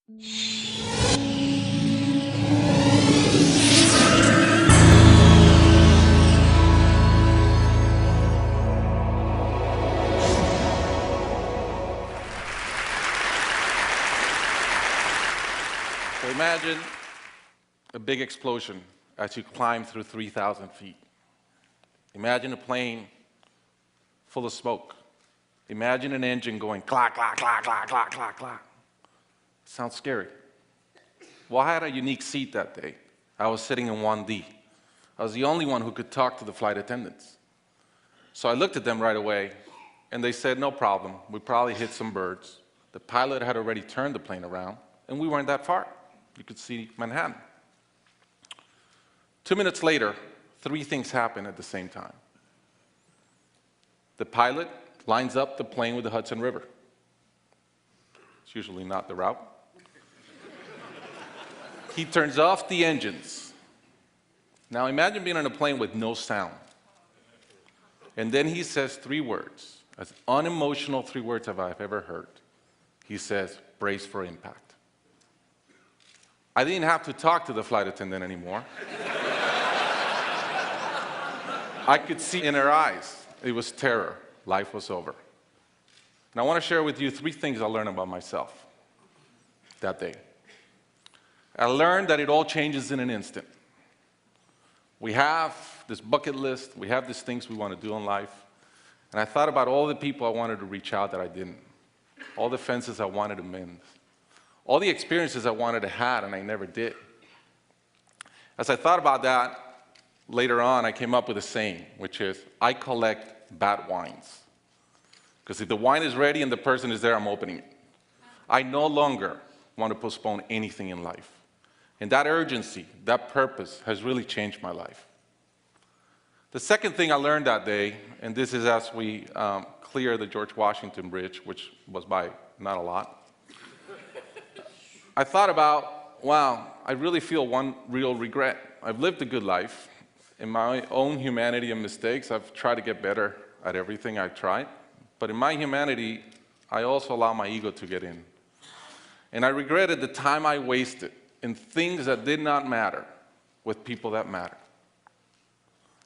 So imagine a big explosion as you climb through 3,000 feet. Imagine a plane full of smoke. Imagine an engine going clack, clack, clack, clack, clack, clack, clack. Sounds scary. Well, I had a unique seat that day. I was sitting in 1D. I was the only one who could talk to the flight attendants. So I looked at them right away, and they said, no problem. We probably hit some birds. The pilot had already turned the plane around, and we weren't that far. You could see Manhattan. 2 minutes later, 3 things happen at the same time. The pilot lines up the plane with the Hudson River. It's usually not the route. He turns off the engines. Now imagine being on a plane with no sound. And then he says 3 words, as unemotional 3 words as I've ever heard. He says, brace for impact. I didn't have to talk to the flight attendant anymore. I could see in her eyes, it was terror. Life was over. And I want to share with you 3 things I learned about myself that day. I learned that it all changes in an instant. We have this bucket list, we have these things we want to do in life, and I thought about all the people I wanted to reach out that I didn't, all the fences I wanted to mend, all the experiences I wanted to have and I never did. As I thought about that, later on I came up with a saying, which is, I collect bad wines. Because if the wine is ready and the person is there, I'm opening it. I no longer want to postpone anything in life. And that urgency, that purpose has really changed my life. The second thing I learned that day, and this is as we clear the George Washington Bridge, which was by not a lot, I thought about, wow, I really feel one real regret. I've lived a good life. In my own humanity and mistakes, I've tried to get better at everything I've tried. But in my humanity, I also allow my ego to get in. And I regretted the time I wasted in things that did not matter with people that matter.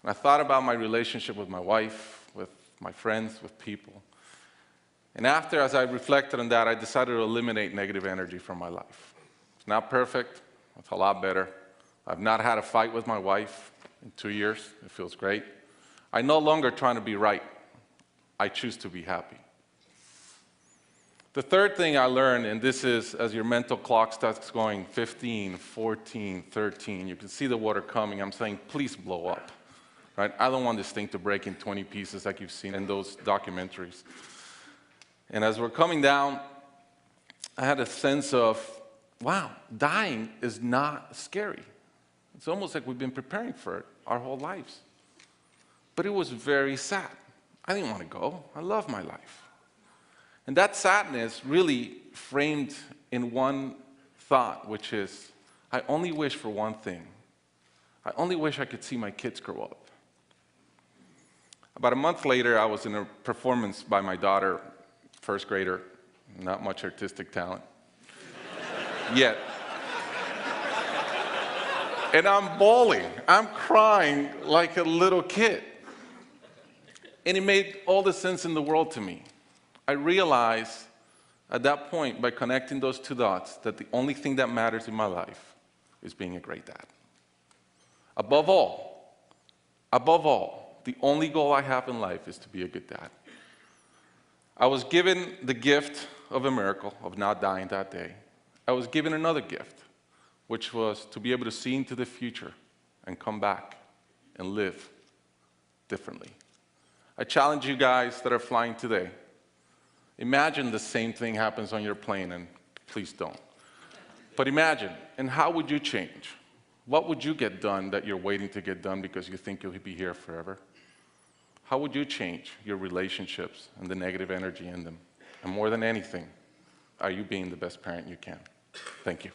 And I thought about my relationship with my wife, with my friends, with people. And after, as I reflected on that, I decided to eliminate negative energy from my life. It's not perfect. It's a lot better. I've not had a fight with my wife in 2 years. It feels great. I'm no longer trying to be right. I choose to be happy. The third thing I learned, and this is as your mental clock starts going 15, 14, 13, you can see the water coming. I'm saying, please blow up. Right? I don't want this thing to break in 20 pieces like you've seen in those documentaries. And as we're coming down, I had a sense of, wow, dying is not scary. It's almost like we've been preparing for it our whole lives. But it was very sad. I didn't want to go. I love my life. And that sadness really framed in one thought, which is, I only wish for one thing. I only wish I could see my kids grow up. About a month later, I was in a performance by my daughter, first grader, not much artistic talent, yet. And I'm bawling, I'm crying like a little kid. And it made all the sense in the world to me. I realized at that point, by connecting those 2 dots, that the only thing that matters in my life is being a great dad. Above all, the only goal I have in life is to be a good dad. I was given the gift of a miracle, of not dying that day. I was given another gift, which was to be able to see into the future and come back and live differently. I challenge you guys that are flying today. Imagine the same thing happens on your plane, and please don't. But imagine, and how would you change? What would you get done that you're waiting to get done because you think you'll be here forever? How would you change your relationships and the negative energy in them? And more than anything, are you being the best parent you can? Thank you.